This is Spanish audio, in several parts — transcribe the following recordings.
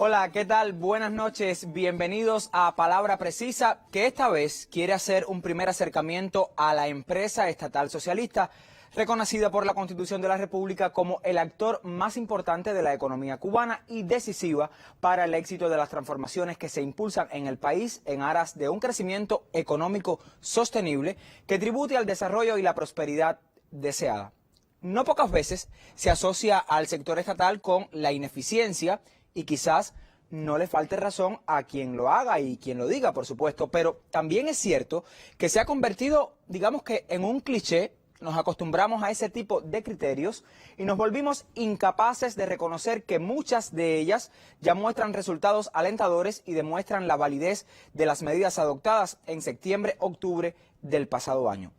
Hola, ¿qué tal? Buenas noches, bienvenidos a Palabra Precisa, que esta vez quiere hacer un primer acercamiento a la empresa estatal socialista, reconocida por la Constitución de la República como el actor más importante de la economía cubana y decisiva para el éxito de las transformaciones que se impulsan en el país en aras de un crecimiento económico sostenible que tribute al desarrollo y la prosperidad deseada. No pocas veces se asocia al sector estatal con la ineficiencia y quizás no le falte razón a quien lo haga y quien lo diga, por supuesto, pero también es cierto que se ha convertido, digamos que en un cliché. Nos acostumbramos a ese tipo de criterios y nos volvimos incapaces de reconocer que muchas de ellas ya muestran resultados alentadores y demuestran la validez de las medidas adoptadas en septiembre-octubre del pasado año.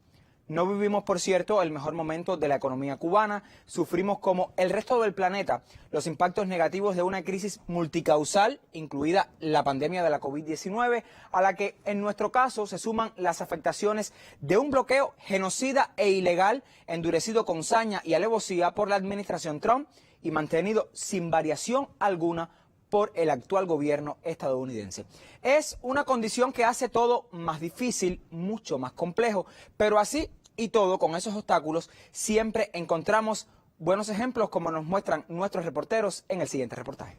No vivimos, por cierto, el mejor momento de la economía cubana. Sufrimos, como el resto del planeta, los impactos negativos de una crisis multicausal, incluida la pandemia de la COVID-19, a la que en nuestro caso se suman las afectaciones de un bloqueo genocida e ilegal, endurecido con saña y alevosía por la administración Trump y mantenido sin variación alguna por el actual gobierno estadounidense. Es una condición que hace todo más difícil, mucho más complejo, pero así y todo, con esos obstáculos, siempre encontramos buenos ejemplos, como nos muestran nuestros reporteros en el siguiente reportaje.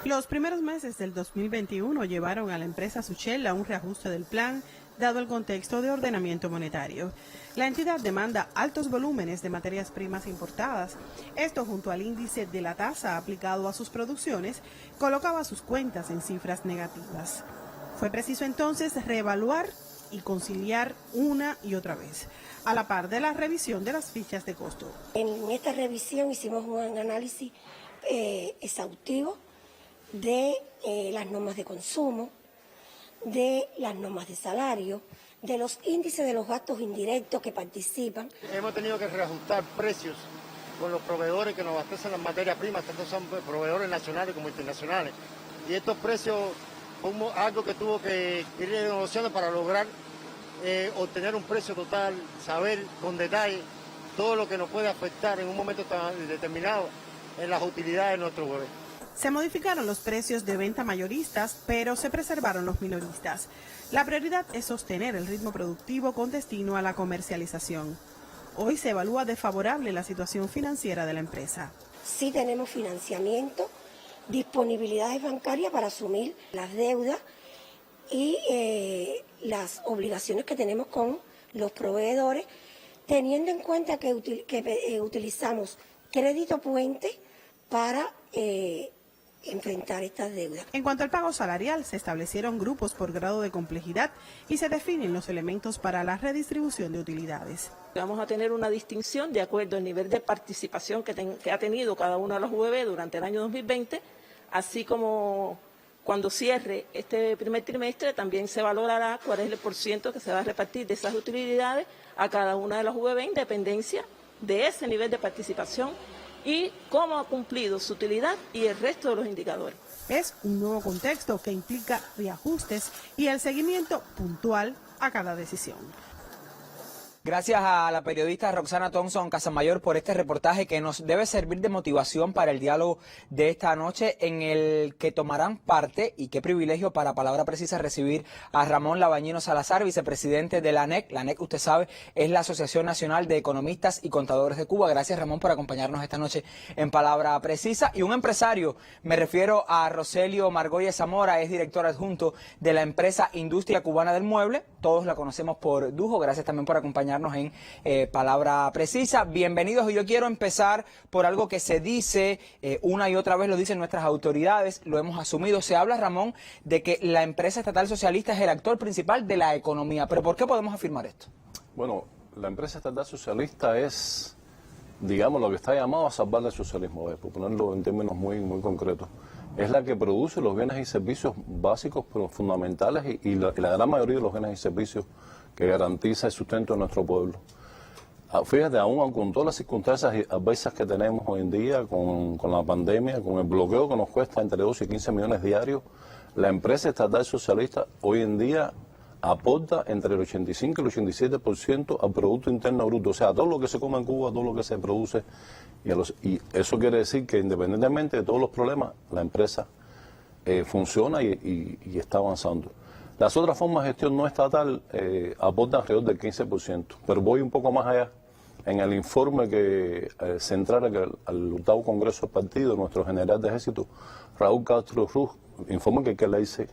Los primeros meses del 2021 llevaron a la empresa Suchel a un reajuste del plan, dado el contexto de ordenamiento monetario. La entidad demanda altos volúmenes de materias primas importadas. Esto, junto al índice de la tasa aplicado a sus producciones, colocaba sus cuentas en cifras negativas. Fue preciso entonces reevaluar y conciliar una y otra vez, a la par de la revisión de las fichas de costo. En esta revisión hicimos un análisis exhaustivo de las normas de consumo, de las normas de salario, de los índices de los gastos indirectos que participan. Hemos tenido que reajustar precios con los proveedores que nos abastecen las materias primas, tanto son proveedores nacionales como internacionales. Y estos precios fue algo que tuvo que ir negociando para lograr obtener un precio total, saber con detalle todo lo que nos puede afectar en un momento tan determinado en las utilidades de nuestro bebé. Se modificaron los precios de venta mayoristas, pero se preservaron los minoristas. La prioridad es sostener el ritmo productivo con destino a la comercialización. Hoy se evalúa de favorable la situación financiera de la empresa. Sí tenemos financiamiento, disponibilidades bancarias para asumir las deudas y las obligaciones que tenemos con los proveedores, teniendo en cuenta que utilizamos crédito puente para enfrentar estas deudas. En cuanto al pago salarial, se establecieron grupos por grado de complejidad y se definen los elementos para la redistribución de utilidades. Vamos a tener una distinción de acuerdo al nivel de participación que ha tenido cada uno de los UVB durante el año 2020, así como cuando cierre este primer trimestre también se valorará cuál es el % que se va a repartir de esas utilidades a cada una de los UVB en dependencia de ese nivel de participación y cómo ha cumplido su utilidad y el resto de los indicadores. Es un nuevo contexto que implica reajustes y el seguimiento puntual a cada decisión. Gracias a la periodista Roxana Thompson Casamayor por este reportaje que nos debe servir de motivación para el diálogo de esta noche, en el que tomarán parte, y qué privilegio para Palabra Precisa recibir a Ramón Labañino Salazar, vicepresidente de la ANEC. La ANEC, usted sabe, es la Asociación Nacional de Economistas y Contadores de Cuba. Gracias, Ramón, por acompañarnos esta noche en Palabra Precisa. Y un empresario, me refiero a Roselio Margolles Zamora, es director adjunto de la empresa Industria Cubana del Mueble. Todos la conocemos por Dujo. Gracias también por acompañarnos en Palabra Precisa. Bienvenidos, y yo quiero empezar por algo que se dice una y otra vez, lo dicen nuestras autoridades, lo hemos asumido. Se habla, Ramón, de que la empresa estatal socialista es el actor principal de la economía. ¿Pero por qué podemos afirmar esto? Bueno, la empresa estatal socialista es, digamos, lo que está llamado a salvar el socialismo, por ponerlo en términos muy concretos. Es la que produce los bienes y servicios básicos, pero fundamentales, y la gran mayoría de los bienes y servicios que garantiza el sustento de nuestro pueblo. Fíjate, aún con todas las circunstancias adversas que tenemos hoy en día, con la pandemia, con el bloqueo que nos cuesta entre 12 y 15 millones diarios, la empresa estatal socialista hoy en día aporta entre el 85 y el 87% al Producto Interno Bruto. O sea, todo lo que se come en Cuba, todo lo que se produce Y eso quiere decir que independientemente de todos los problemas, la empresa funciona y está avanzando. Las otras formas de gestión no estatal aportan alrededor del 15%, pero voy un poco más allá. En el informe central al 8º Congreso del Partido, nuestro general de Ejército, Raúl Castro Ruz, informe que hay que leerse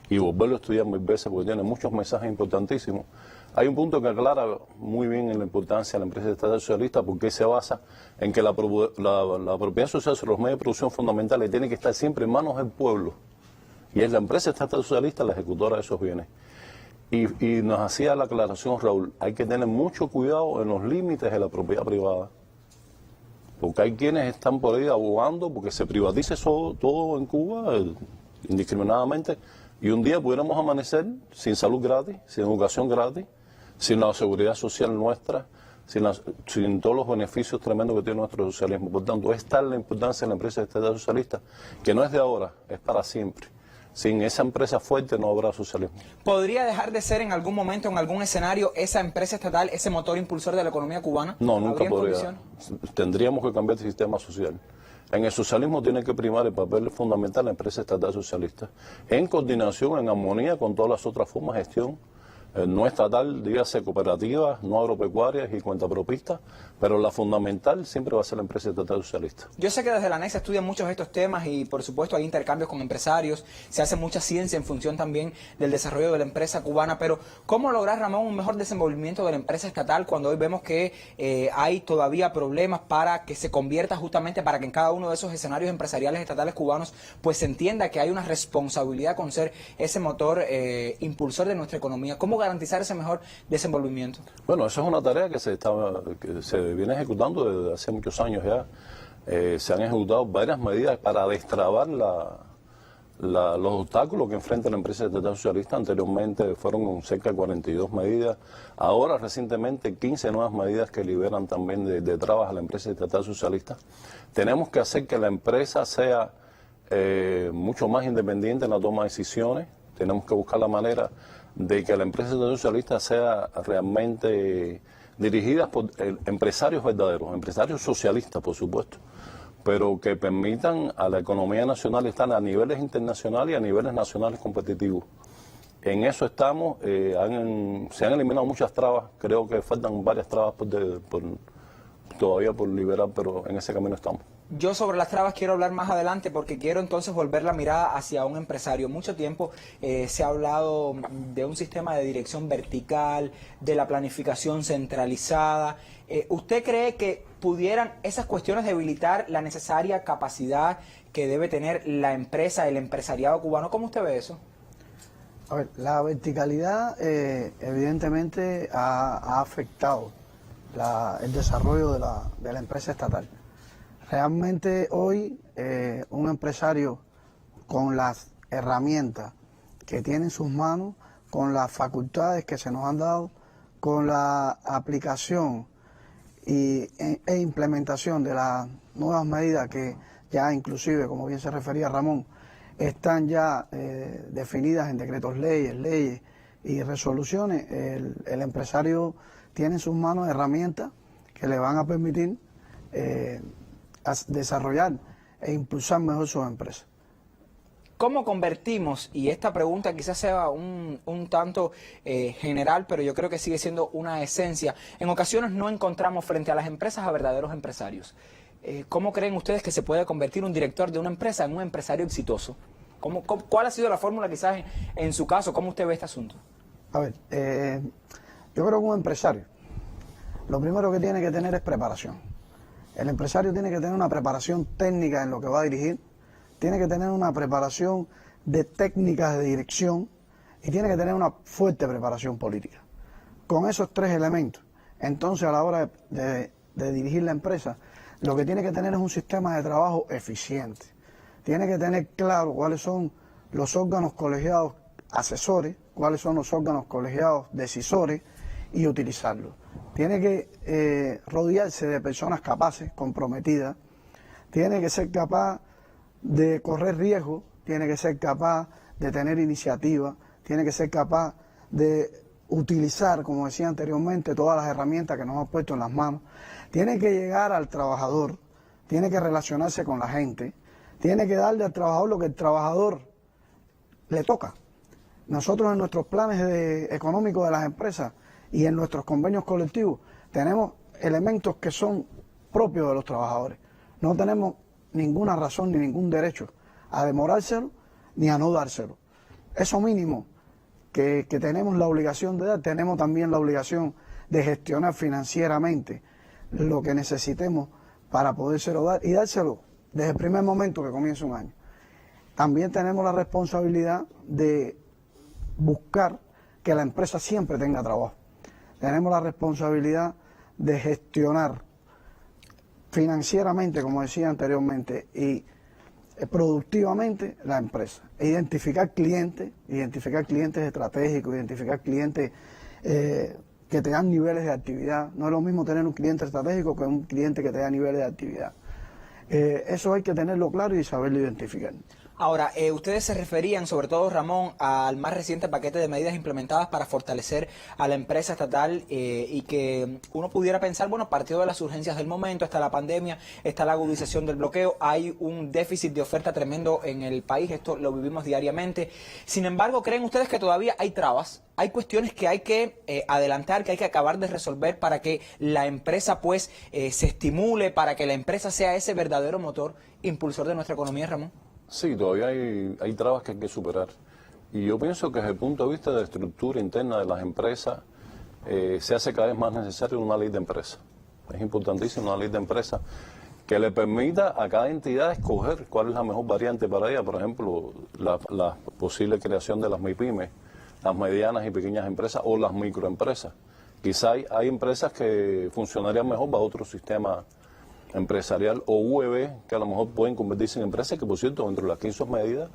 y volverlo a estudiar mil veces porque tiene muchos mensajes importantísimos. Hay un punto que aclara muy bien en la importancia de la empresa estatal socialista porque se basa en que la propiedad social sobre los medios de producción fundamentales tiene que estar siempre en manos del pueblo. Y es la empresa estatal socialista la ejecutora de esos bienes. Y nos hacía la aclaración Raúl, hay que tener mucho cuidado en los límites de la propiedad privada. Porque hay quienes están por ahí abogando porque se privatice todo en Cuba indiscriminadamente y un día pudiéramos amanecer sin salud gratis, sin educación gratis, sin la seguridad social nuestra, sin todos los beneficios tremendos que tiene nuestro socialismo. Por tanto, es tal la importancia de la empresa estatal socialista que no es de ahora, es para siempre. Sin esa empresa fuerte no habrá socialismo. ¿Podría dejar de ser en algún momento, en algún escenario, esa empresa estatal, ese motor impulsor de la economía cubana? No, nunca podría. Condiciones? Tendríamos que cambiar el sistema social. En el socialismo tiene que primar el papel fundamental de la empresa estatal socialista, en coordinación, en armonía con todas las otras formas de gestión, no estatal, dígase cooperativas, no agropecuarias y cuentapropistas, pero la fundamental siempre va a ser la empresa estatal socialista. Yo sé que desde la ANES se estudian muchos de estos temas y por supuesto hay intercambios con empresarios, se hace mucha ciencia en función también del desarrollo de la empresa cubana, pero ¿cómo lograr, Ramón, un mejor desenvolvimiento de la empresa estatal cuando hoy vemos que hay todavía problemas para que se convierta justamente, para que en cada uno de esos escenarios empresariales estatales cubanos pues se entienda que hay una responsabilidad con ser ese motor impulsor de nuestra economía? ¿Cómo garantizar ese mejor desenvolvimiento? Bueno, eso es una tarea que se viene ejecutando desde hace muchos años ya. Se han ejecutado varias medidas para destrabar los obstáculos que enfrenta la empresa estatal socialista. Anteriormente fueron cerca de 42 medidas. Ahora, recientemente, 15 nuevas medidas que liberan también de trabas a la empresa estatal socialista. Tenemos que hacer que la empresa sea mucho más independiente en la toma de decisiones. Tenemos que buscar la manera de que la empresa socialista sea realmente dirigida por empresarios verdaderos, empresarios socialistas, por supuesto, pero que permitan a la economía nacional estar a niveles internacionales y a niveles nacionales competitivos. En eso estamos, se han eliminado muchas trabas, creo que faltan varias trabas todavía por liberar, pero en ese camino estamos. Yo sobre las trabas quiero hablar más adelante porque quiero entonces volver la mirada hacia un empresario. Mucho tiempo se ha hablado de un sistema de dirección vertical, de la planificación centralizada. ¿Usted cree que pudieran esas cuestiones debilitar la necesaria capacidad que debe tener la empresa, el empresariado cubano? ¿Cómo usted ve eso? A ver, la verticalidad evidentemente ha afectado el desarrollo de la empresa estatal. Realmente hoy un empresario con las herramientas que tiene en sus manos, con las facultades que se nos han dado, con la aplicación e implementación de las nuevas medidas que ya inclusive, como bien se refería Ramón, están ya definidas en decretos leyes y resoluciones, el empresario tiene en sus manos herramientas que le van a permitir a desarrollar e impulsar mejor sus empresas. ¿Cómo convertimos, y esta pregunta quizás sea un tanto general, pero yo creo que sigue siendo una esencia, en ocasiones no encontramos frente a las empresas a verdaderos empresarios? ¿Cómo creen ustedes que se puede convertir un director de una empresa en un empresario exitoso? ¿Cuál ha sido la fórmula quizás en su caso? ¿Cómo usted ve este asunto? A ver, yo creo que un empresario, lo primero que tiene que tener es preparación. El empresario tiene que tener una preparación técnica en lo que va a dirigir, tiene que tener una preparación de técnicas de dirección y tiene que tener una fuerte preparación política. Con esos tres elementos, entonces a la hora de dirigir la empresa, lo que tiene que tener es un sistema de trabajo eficiente. Tiene que tener claro cuáles son los órganos colegiados asesores, cuáles son los órganos colegiados decisores y utilizarlos. Tiene que rodearse de personas capaces, comprometidas, tiene que ser capaz de correr riesgos, tiene que ser capaz de tener iniciativa, tiene que ser capaz de utilizar, como decía anteriormente, todas las herramientas que nos han puesto en las manos. Tiene que llegar al trabajador, tiene que relacionarse con la gente, tiene que darle al trabajador lo que el trabajador le toca. Nosotros en nuestros planes económicos de las empresas y en nuestros convenios colectivos tenemos elementos que son propios de los trabajadores. No tenemos ninguna razón ni ningún derecho a demorárselo ni a no dárselo. Eso mínimo que tenemos la obligación de dar, tenemos también la obligación de gestionar financieramente lo que necesitemos para podérselo dar y dárselo desde el primer momento que comienza un año. También tenemos la responsabilidad de buscar que la empresa siempre tenga trabajo. Tenemos la responsabilidad de gestionar financieramente, como decía anteriormente, y productivamente la empresa. Identificar clientes estratégicos, identificar clientes que te dan niveles de actividad. No es lo mismo tener un cliente estratégico que un cliente que te da niveles de actividad. Eso hay que tenerlo claro y saberlo identificar. Ahora, ustedes se referían, sobre todo Ramón, al más reciente paquete de medidas implementadas para fortalecer a la empresa estatal y que uno pudiera pensar, bueno, partido de las urgencias del momento, está la pandemia, está la agudización del bloqueo, hay un déficit de oferta tremendo en el país, esto lo vivimos diariamente. Sin embargo, ¿creen ustedes que todavía hay trabas? Hay cuestiones que hay que adelantar, que hay que acabar de resolver para que la empresa pues se estimule, para que la empresa sea ese verdadero motor impulsor de nuestra economía, Ramón. Sí, todavía hay trabas que hay que superar. Y yo pienso que desde el punto de vista de la estructura interna de las empresas, se hace cada vez más necesario una ley de empresa. Es importantísimo una ley de empresa que le permita a cada entidad escoger cuál es la mejor variante para ella. Por ejemplo, la posible creación de las MIPYMES, las medianas y pequeñas empresas o las microempresas. Quizá hay empresas que funcionarían mejor bajo otro sistema empresarial o UEB, que a lo mejor pueden convertirse en empresas, que por cierto, dentro de las 15 medidas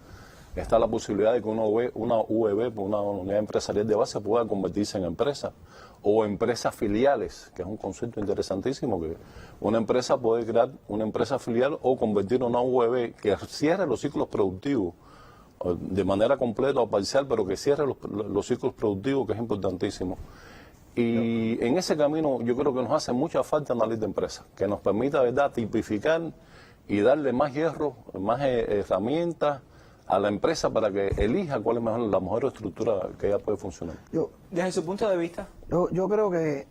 está la posibilidad de que una UEB, una unidad empresarial de base, pueda convertirse en empresa, o empresas filiales, que es un concepto interesantísimo, que una empresa puede crear una empresa filial o convertir una UEB que cierre los ciclos productivos de manera completa o parcial, pero que cierre los ciclos productivos, que es importantísimo. Y en ese camino yo creo que nos hace mucha falta una ley de empresas, que nos permita, ¿verdad?, tipificar y darle más hierro, más herramientas a la empresa para que elija cuál es la mejor estructura que ella puede funcionar. Desde su punto de vista. Yo creo que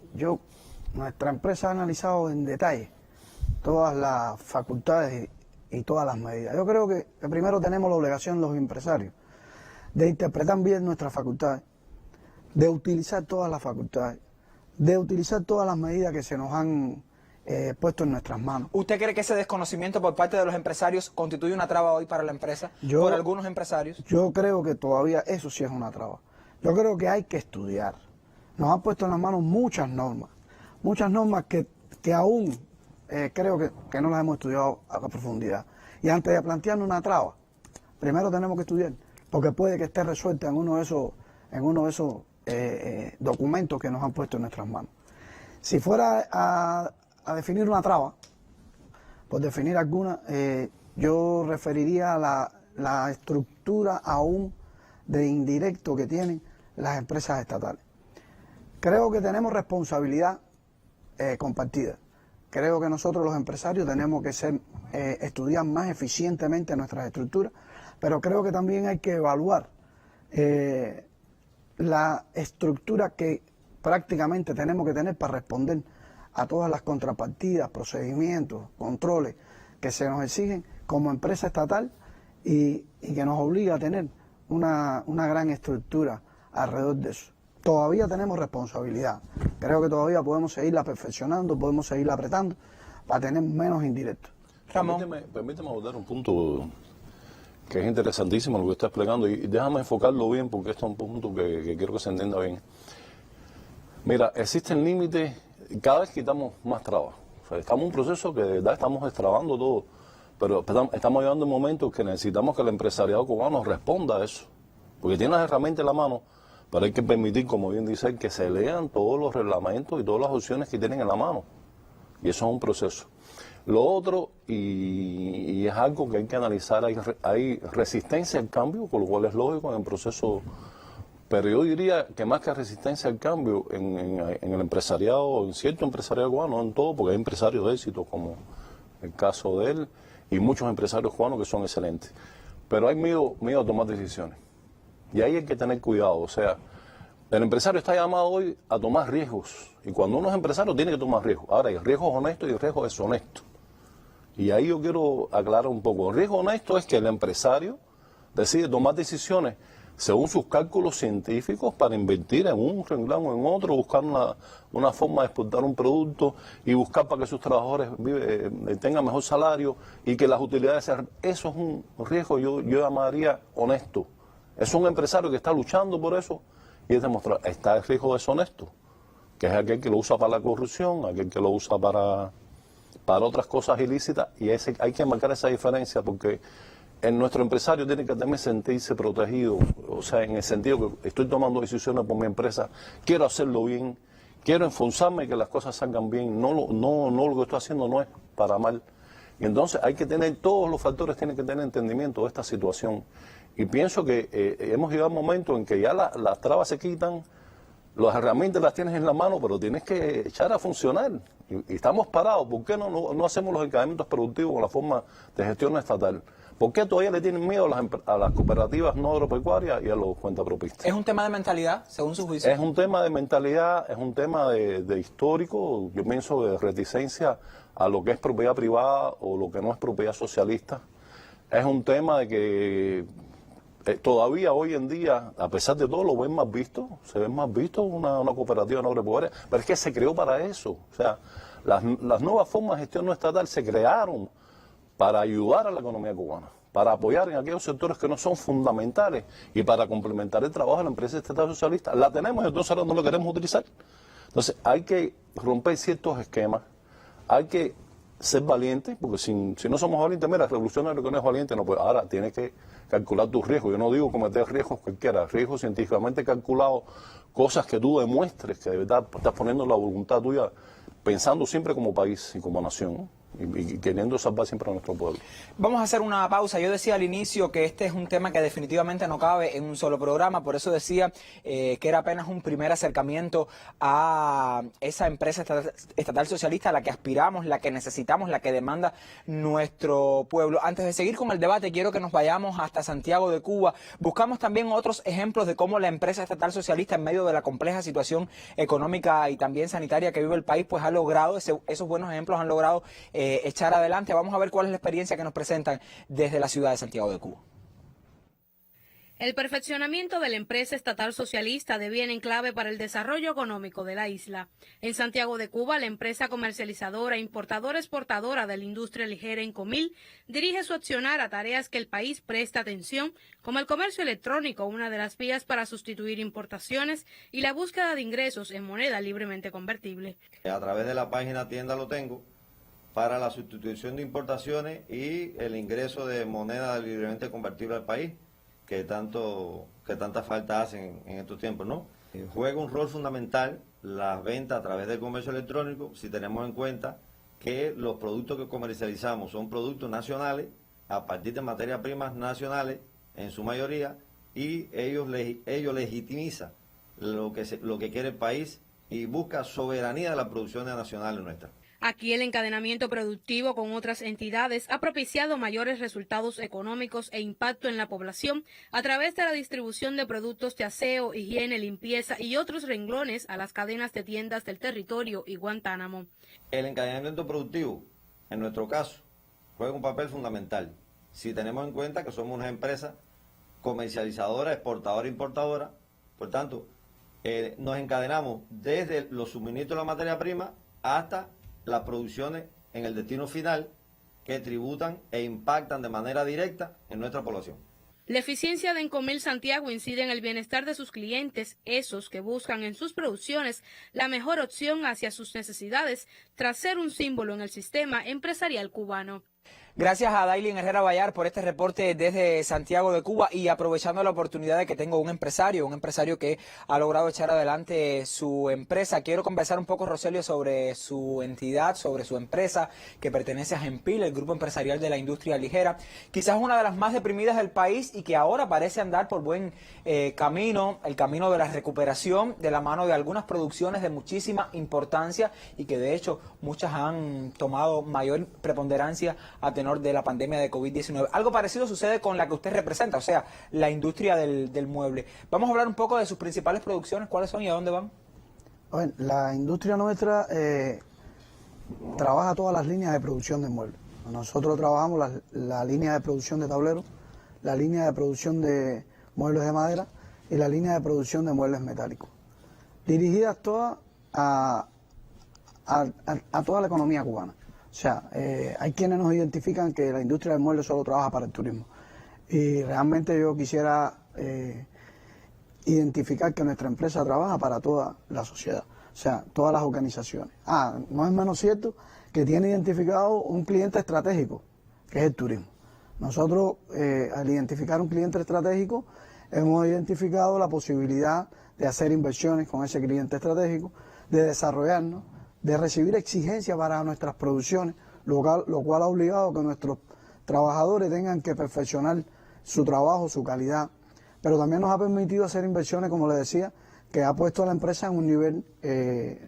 nuestra empresa ha analizado en detalle todas las facultades y todas las medidas. Yo creo que primero tenemos la obligación los empresarios de interpretar bien nuestras facultades, de utilizar todas las facultades, de utilizar todas las medidas que se nos han puesto en nuestras manos. ¿Usted cree que ese desconocimiento por parte de los empresarios constituye una traba hoy para la empresa? ¿Por algunos empresarios? Yo creo que todavía eso sí es una traba. Yo creo que hay que estudiar. Nos han puesto en las manos muchas normas que aún creo que no las hemos estudiado a profundidad. Y antes de plantearnos una traba, primero tenemos que estudiar, porque puede que esté resuelta en uno de esos documentos que nos han puesto en nuestras manos. Si fuera a definir una traba, por definir alguna, yo referiría a la estructura aún de indirecto que tienen las empresas estatales. Creo que tenemos responsabilidad compartida. Creo que nosotros los empresarios tenemos que estudiar más eficientemente nuestras estructuras, pero creo que también hay que evaluar la estructura que prácticamente tenemos que tener para responder a todas las contrapartidas, procedimientos, controles que se nos exigen como empresa estatal y que nos obliga a tener una gran estructura alrededor de eso. Todavía tenemos responsabilidad. Creo que todavía podemos seguirla perfeccionando, podemos seguirla apretando para tener menos indirectos. Ramón, permíteme abordar un punto que es interesantísimo lo que está explicando y déjame enfocarlo bien porque esto es un punto que quiero que se entienda bien. Mira, existen límites, cada vez quitamos más trabas. O sea, estamos en un proceso que de verdad estamos destrabando todo, pero estamos llegando a un momento que necesitamos que el empresariado cubano responda a eso, porque tiene las herramientas en la mano, pero hay que permitir, como bien dice, que se lean todos los reglamentos y todas las opciones que tienen en la mano, y eso es un proceso. Lo otro, y es algo que hay que analizar, hay resistencia al cambio, con lo cual es lógico en el proceso Pero yo diría que más que resistencia al cambio en el empresariado, en cierto empresariado cubano, no en todo, porque hay empresarios de éxito, como el caso de él, y muchos empresarios cubanos que son excelentes. Pero hay miedo a tomar decisiones. Y ahí hay que tener cuidado. O sea, el empresario está llamado hoy a tomar riesgos. Y cuando uno es empresario tiene que tomar riesgos. Ahora, hay riesgos honestos y riesgos deshonestos. Y ahí yo quiero aclarar un poco. El riesgo honesto es que el empresario decide tomar decisiones según sus cálculos científicos para invertir en un renglón o en otro, buscar una forma de exportar un producto y buscar para que sus trabajadores tengan mejor salario y que las utilidades sean... Eso es un riesgo, yo llamaría honesto. Es un empresario que está luchando por eso y es demostrar, está el riesgo deshonesto, que es aquel que lo usa para la corrupción, aquel que lo usa para otras cosas ilícitas, y hay que marcar esa diferencia porque nuestro empresario tiene que también sentirse protegido, o sea, en el sentido que estoy tomando decisiones por mi empresa, quiero hacerlo bien, quiero enforzarme y que las cosas salgan bien, no lo que estoy haciendo no es para mal. Y entonces hay que tener, todos los factores tienen que tener entendimiento de esta situación. Y pienso que hemos llegado a un momento en que ya las trabas se quitan, las herramientas las tienes en la mano, pero tienes que echar a funcionar. Y estamos parados. ¿Por qué no hacemos los encadenamientos productivos con la forma de gestión estatal? ¿Por qué todavía le tienen miedo a las cooperativas no agropecuarias y a los cuentapropistas? ¿Es un tema de mentalidad, según su juicio? Es un tema de mentalidad, es un tema de histórico, yo pienso de reticencia a lo que es propiedad privada o lo que no es propiedad socialista. Es un tema de que todavía hoy en día, a pesar de todo, lo ven más visto, se ven más visto una cooperativa no agropecuaria, pero es que se creó para eso. O sea, las nuevas formas de gestión no estatal se crearon para ayudar a la economía cubana, para apoyar en aquellos sectores que no son fundamentales y para complementar el trabajo de la empresa estatal socialista. La tenemos y entonces ahora no la queremos utilizar. Entonces hay que romper ciertos esquemas, hay que ser valientes, porque si no somos valientes, mira, revolucionario que no es valiente, no puede. Ahora tienes que calcular tus riesgos. Yo no digo cometer riesgos cualquiera, riesgos científicamente calculados, cosas que tú demuestres que de verdad estás poniendo la voluntad tuya, pensando siempre como país y como nación, ¿no? Y queriendo salvar siempre a nuestro pueblo. Vamos a hacer una pausa. Yo decía al inicio que este es un tema que definitivamente no cabe en un solo programa, por eso decía que era apenas un primer acercamiento a esa empresa estatal socialista a la que aspiramos, la que necesitamos, la que demanda nuestro pueblo. Antes de seguir con el debate, quiero que nos vayamos hasta Santiago de Cuba. Buscamos también otros ejemplos de cómo la empresa estatal socialista, en medio de la compleja situación económica y también sanitaria que vive el país, pues ha logrado, esos buenos ejemplos han logrado echar adelante. Vamos a ver cuál es la experiencia que nos presentan desde la ciudad de Santiago de Cuba. El perfeccionamiento de la empresa estatal socialista deviene en clave para el desarrollo económico de la isla. En Santiago de Cuba, la empresa comercializadora, importadora, exportadora de la industria ligera Encomil dirige su accionar a tareas que el país presta atención, como el comercio electrónico, una de las vías para sustituir importaciones, y la búsqueda de ingresos en moneda libremente convertible. A través de la página Tienda Lo Tengo, para la sustitución de importaciones y el ingreso de moneda libremente convertible al país, que tanta falta hacen en estos tiempos, ¿no? Juega un rol fundamental las ventas a través del comercio electrónico, si tenemos en cuenta que los productos que comercializamos son productos nacionales, a partir de materias primas nacionales, en su mayoría, y ellos legitimizan lo que quiere el país y busca soberanía de las producciones nacionales nuestras. Aquí el encadenamiento productivo con otras entidades ha propiciado mayores resultados económicos e impacto en la población a través de la distribución de productos de aseo, higiene, limpieza y otros renglones a las cadenas de tiendas del territorio y Guantánamo. El encadenamiento productivo, en nuestro caso, juega un papel fundamental. Si tenemos en cuenta que somos una empresa comercializadora, exportadora e importadora, por tanto, nos encadenamos desde los suministros de la materia prima hasta las producciones en el destino final que tributan e impactan de manera directa en nuestra población. La eficiencia de Encomil Santiago incide en el bienestar de sus clientes, esos que buscan en sus producciones la mejor opción hacia sus necesidades, tras ser un símbolo en el sistema empresarial cubano. Gracias a Dailin Herrera Bayar por este reporte desde Santiago de Cuba, y aprovechando la oportunidad de que tengo un empresario que ha logrado echar adelante su empresa. Quiero conversar un poco, Roselio, sobre su entidad, sobre su empresa que pertenece a Genpil, el grupo empresarial de la industria ligera, quizás una de las más deprimidas del país y que ahora parece andar por buen camino, el camino de la recuperación de la mano de algunas producciones de muchísima importancia y que de hecho muchas han tomado mayor preponderancia a tenor de la pandemia de COVID-19. Algo parecido sucede con la que usted representa, o sea, la industria del mueble. Vamos a hablar un poco de sus principales producciones, cuáles son y a dónde van. Bueno, la industria nuestra trabaja todas las líneas de producción de muebles. Nosotros trabajamos la línea de producción de tableros, la línea de producción de muebles de madera y la línea de producción de muebles metálicos, dirigidas todas a toda la economía cubana. O sea, hay quienes nos identifican que la industria del mueble solo trabaja para el turismo. Y realmente yo quisiera identificar que nuestra empresa trabaja para toda la sociedad, o sea, todas las organizaciones. No es menos cierto que tiene identificado un cliente estratégico, que es el turismo. Nosotros, al identificar un cliente estratégico, hemos identificado la posibilidad de hacer inversiones con ese cliente estratégico, de desarrollarnos, de recibir exigencias para nuestras producciones, lo cual ha obligado a que nuestros trabajadores tengan que perfeccionar su trabajo, su calidad, pero también nos ha permitido hacer inversiones, como les decía, que ha puesto a la empresa en un nivel,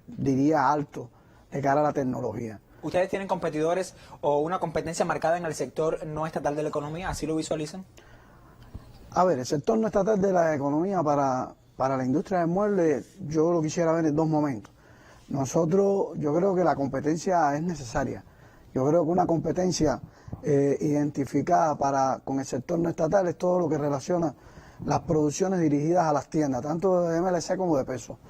diría, alto de cara a la tecnología. ¿Ustedes tienen competidores o una competencia marcada en el sector no estatal de la economía? ¿Así lo visualizan? A ver, el sector no estatal de la economía para la industria del mueble, yo lo quisiera ver en dos momentos. Nosotros, yo creo que la competencia es necesaria. Yo creo que una competencia identificada con el sector no estatal es todo lo que relaciona las producciones dirigidas a las tiendas, tanto de MLC como de peso.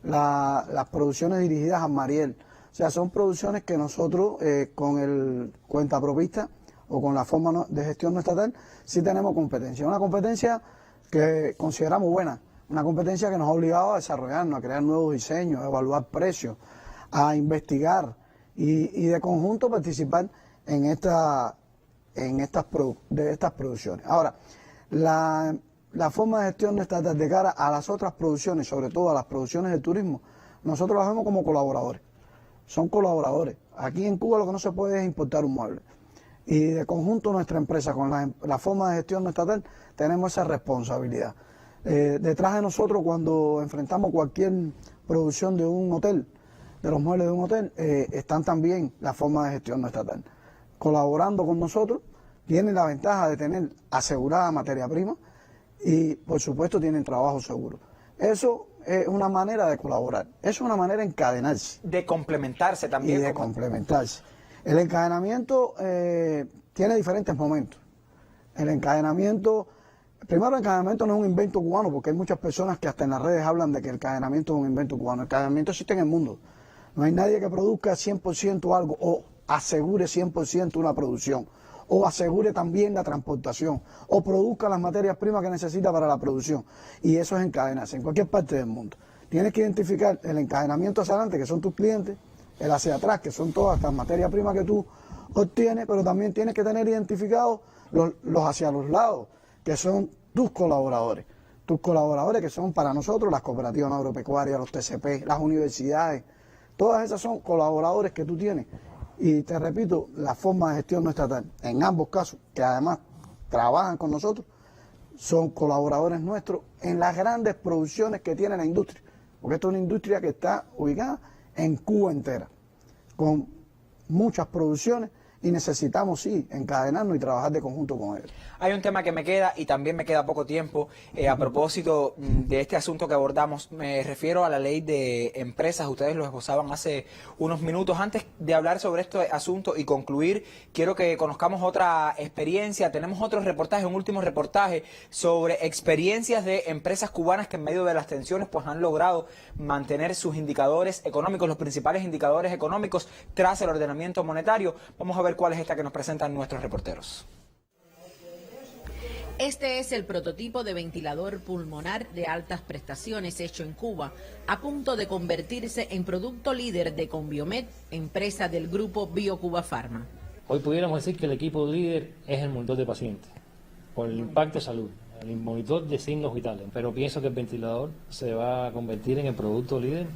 Las producciones dirigidas a Mariel. O sea, son producciones que nosotros con el cuentapropista o con la forma de gestión no estatal sí tenemos competencia. Una competencia que consideramos buena. Una competencia que nos ha obligado a desarrollarnos, a crear nuevos diseños, a evaluar precios, a investigar y de conjunto participar en estas producciones. Ahora, la forma de gestión estatal de cara a las otras producciones, sobre todo a las producciones de turismo, nosotros las vemos como colaboradores. Son colaboradores. Aquí en Cuba lo que no se puede es importar un mueble. Y de conjunto nuestra empresa, con la forma de gestión no estatal, tenemos esa responsabilidad. Detrás de nosotros, cuando enfrentamos cualquier producción de un hotel, de los muebles de un hotel, están también la forma de gestión no estatal. Colaborando con nosotros, tienen la ventaja de tener asegurada materia prima y, por supuesto, tienen trabajo seguro. Eso es una manera de colaborar, eso es una manera de encadenarse. De complementarse también. Y de complementarse. El encadenamiento tiene diferentes momentos. El encadenamiento... Primero, el encadenamiento no es un invento cubano, porque hay muchas personas que hasta en las redes hablan de que el encadenamiento es un invento cubano. El encadenamiento existe en el mundo. No hay nadie que produzca 100% algo o asegure 100% una producción, o asegure también la transportación, o produzca las materias primas que necesita para la producción. Y eso es encadenarse en cualquier parte del mundo. Tienes que identificar el encadenamiento hacia adelante, que son tus clientes, el hacia atrás, que son todas las materias primas que tú obtienes, pero también tienes que tener identificados los hacia los lados, que son tus colaboradores que son para nosotros las cooperativas agropecuarias, los TCP, las universidades, todas esas son colaboradores que tú tienes. Y te repito, la forma de gestión no estatal, en ambos casos, que además trabajan con nosotros, son colaboradores nuestros en las grandes producciones que tiene la industria, porque esto es una industria que está ubicada en Cuba entera, con muchas producciones, y necesitamos, sí, encadenarnos y trabajar de conjunto con ellos. Hay un tema que me queda, y también me queda poco tiempo, a propósito de este asunto que abordamos. Me refiero a la ley de empresas. Ustedes lo esbozaban hace unos minutos. Antes de hablar sobre este asunto y concluir, quiero que conozcamos otra experiencia. Tenemos otro reportaje, un último reportaje sobre experiencias de empresas cubanas que en medio de las tensiones pues han logrado mantener sus indicadores económicos, los principales indicadores económicos tras el ordenamiento monetario. Vamos a ver cuál es esta que nos presentan nuestros reporteros. Este es el prototipo de ventilador pulmonar de altas prestaciones hecho en Cuba, a punto de convertirse en producto líder de Conbiomed, empresa del grupo BioCuba Pharma. Hoy pudiéramos decir que el equipo líder es el monitor de pacientes, por el impacto de salud, el monitor de signos vitales. Pero pienso que el ventilador se va a convertir en el producto líder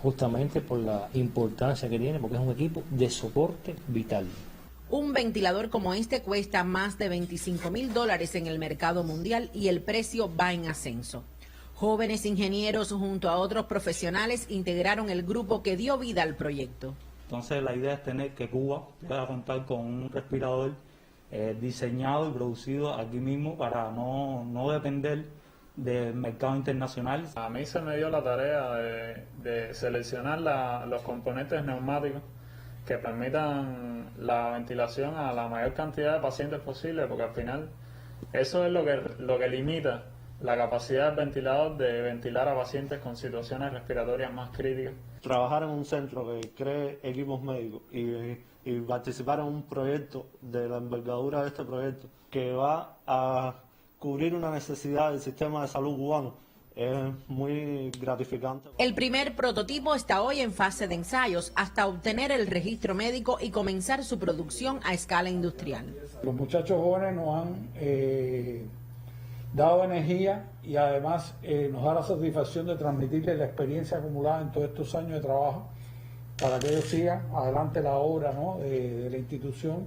justamente por la importancia que tiene, porque es un equipo de soporte vital. Un ventilador como este cuesta más de $25.000 en el mercado mundial y el precio va en ascenso. Jóvenes ingenieros junto a otros profesionales integraron el grupo que dio vida al proyecto. Entonces la idea es tener que Cuba pueda contar con un respirador diseñado y producido aquí mismo para no depender del mercado internacional. A mí se me dio la tarea de seleccionar los componentes neumáticos que permitan la ventilación a la mayor cantidad de pacientes posible, porque al final eso es lo que limita la capacidad del ventilador de ventilar a pacientes con situaciones respiratorias más críticas. Trabajar en un centro que cree equipos médicos y participar en un proyecto de la envergadura de este proyecto que va a cubrir una necesidad del sistema de salud cubano es muy gratificante. El primer prototipo está hoy en fase de ensayos hasta obtener el registro médico y comenzar su producción a escala industrial. Los muchachos jóvenes nos han dado energía y además nos da la satisfacción de transmitirles la experiencia acumulada en todos estos años de trabajo para que ellos sigan adelante la obra, ¿no?, de la institución.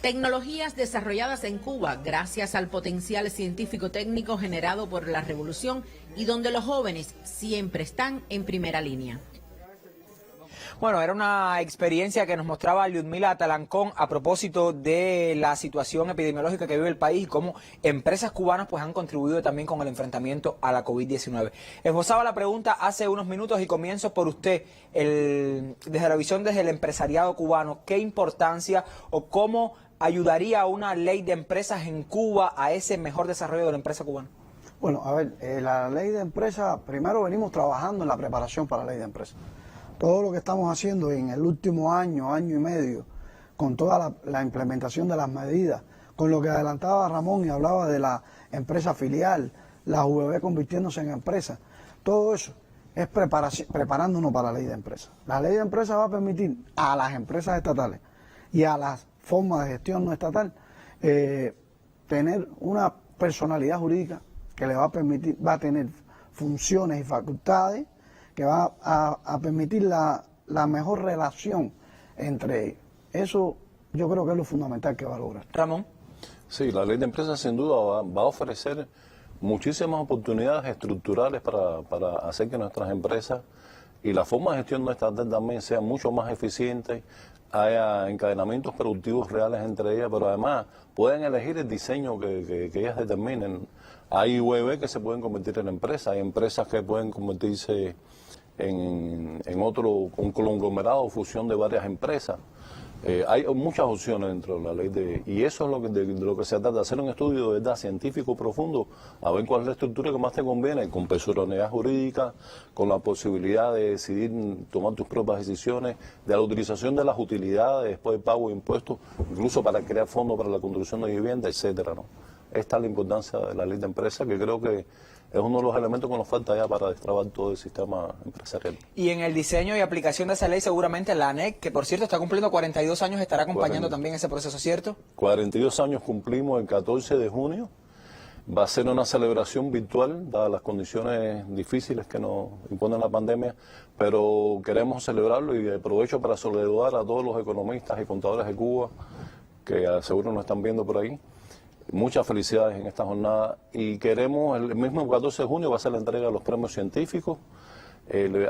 Tecnologías desarrolladas en Cuba gracias al potencial científico-técnico generado por la revolución y donde los jóvenes siempre están en primera línea. Bueno, era una experiencia que nos mostraba Lyudmila Talancón a propósito de la situación epidemiológica que vive el país y cómo empresas cubanas pues han contribuido también con el enfrentamiento a la COVID-19. Esbozaba la pregunta hace unos minutos y comienzo por usted, desde la visión desde el empresariado cubano, ¿qué importancia o cómo ayudaría una ley de empresas en Cuba a ese mejor desarrollo de la empresa cubana? Bueno, a ver, la ley de empresas, primero venimos trabajando en la preparación para la ley de empresas. Todo lo que estamos haciendo en el último año, año y medio, con toda la implementación de las medidas, con lo que adelantaba Ramón y hablaba de la empresa filial, la UVB convirtiéndose en empresa, todo eso es preparándonos para la ley de empresas. La ley de empresas va a permitir a las empresas estatales y a las formas de gestión no estatal tener una personalidad jurídica que le va a permitir, va a tener funciones y facultades que va a permitir la mejor relación entre ellos. Eso yo creo que es lo fundamental que va a lograr. Ramón. Sí, la ley de empresas sin duda va a ofrecer muchísimas oportunidades estructurales para hacer que nuestras empresas y la forma de gestión no estatal también sean mucho más eficientes, haya encadenamientos productivos reales entre ellas, pero además pueden elegir el diseño que ellas determinen. Hay UEB que se pueden convertir en empresas, hay empresas que pueden convertirse en otro, un conglomerado o fusión de varias empresas. Hay muchas opciones dentro de la ley y eso es de lo que se trata, hacer un estudio de verdad científico profundo, a ver cuál es la estructura que más te conviene, con personalidad jurídica, con la posibilidad de decidir tomar tus propias decisiones, de la utilización de las utilidades, después del pago de impuestos, incluso para crear fondos para la construcción de vivienda, etcétera, ¿no? Esta es la importancia de la ley de empresas, que creo que es uno de los elementos que nos falta ya para destrabar todo el sistema empresarial. Y en el diseño y aplicación de esa ley seguramente la ANEC, que por cierto está cumpliendo 42 años, estará acompañando también ese proceso, ¿cierto? 42 años cumplimos el 14 de junio. Va a ser una celebración virtual, dadas las condiciones difíciles que nos impone la pandemia, pero queremos celebrarlo y aprovecho para saludar a todos los economistas y contadores de Cuba, que seguro nos están viendo por ahí. Muchas felicidades en esta jornada y queremos, el mismo 14 de junio va a ser la entrega de los premios científicos.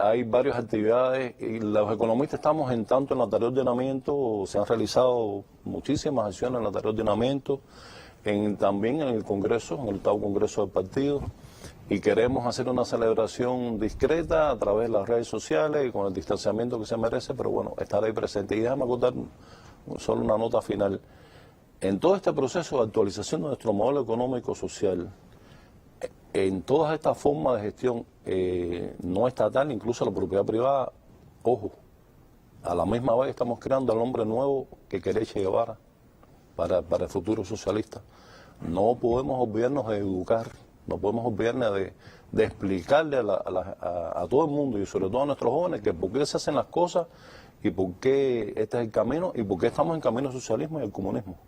Hay varias actividades y los economistas estamos tanto en la tarea de ordenamiento, se han realizado muchísimas acciones en la tarea de ordenamiento, también en el Congreso, en el octavo Congreso del Partido, y queremos hacer una celebración discreta a través de las redes sociales y con el distanciamiento que se merece, pero bueno, estar ahí presente. Y déjame contar solo una nota final. En todo este proceso de actualización de nuestro modelo económico-social, en todas estas formas de gestión no estatal, incluso la propiedad privada, ojo, a la misma vez estamos creando al hombre nuevo que quiere Che Guevara para el futuro socialista. No podemos olvidarnos de educar, no podemos olvidarnos de explicarle a todo el mundo y sobre todo a nuestros jóvenes que por qué se hacen las cosas y por qué este es el camino y por qué estamos en camino al socialismo y al comunismo.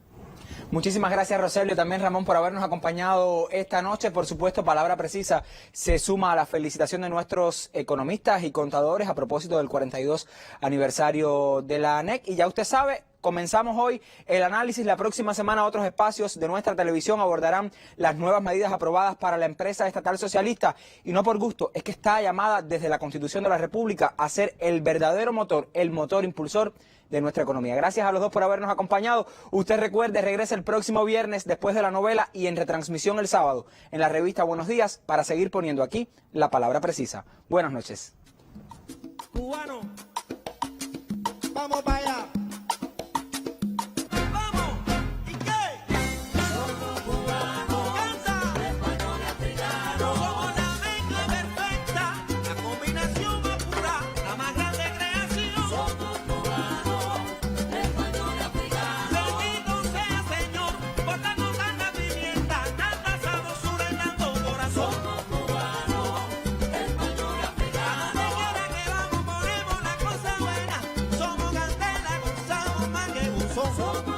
Muchísimas gracias, Roselio, también Ramón, por habernos acompañado esta noche. Por supuesto, Palabra Precisa se suma a la felicitación de nuestros economistas y contadores a propósito del 42 aniversario de la ANEC. Y ya usted sabe, comenzamos hoy el análisis. La próxima semana otros espacios de nuestra televisión abordarán las nuevas medidas aprobadas para la empresa estatal socialista. Y no por gusto, es que está llamada desde la Constitución de la República a ser el verdadero motor, el motor impulsor de nuestra economía. Gracias a los dos por habernos acompañado. Usted recuerde, regresa el próximo viernes después de la novela y en retransmisión el sábado en la revista Buenos Días para seguir poniendo aquí la palabra precisa. Buenas noches. Cubano, vamos para allá. Somos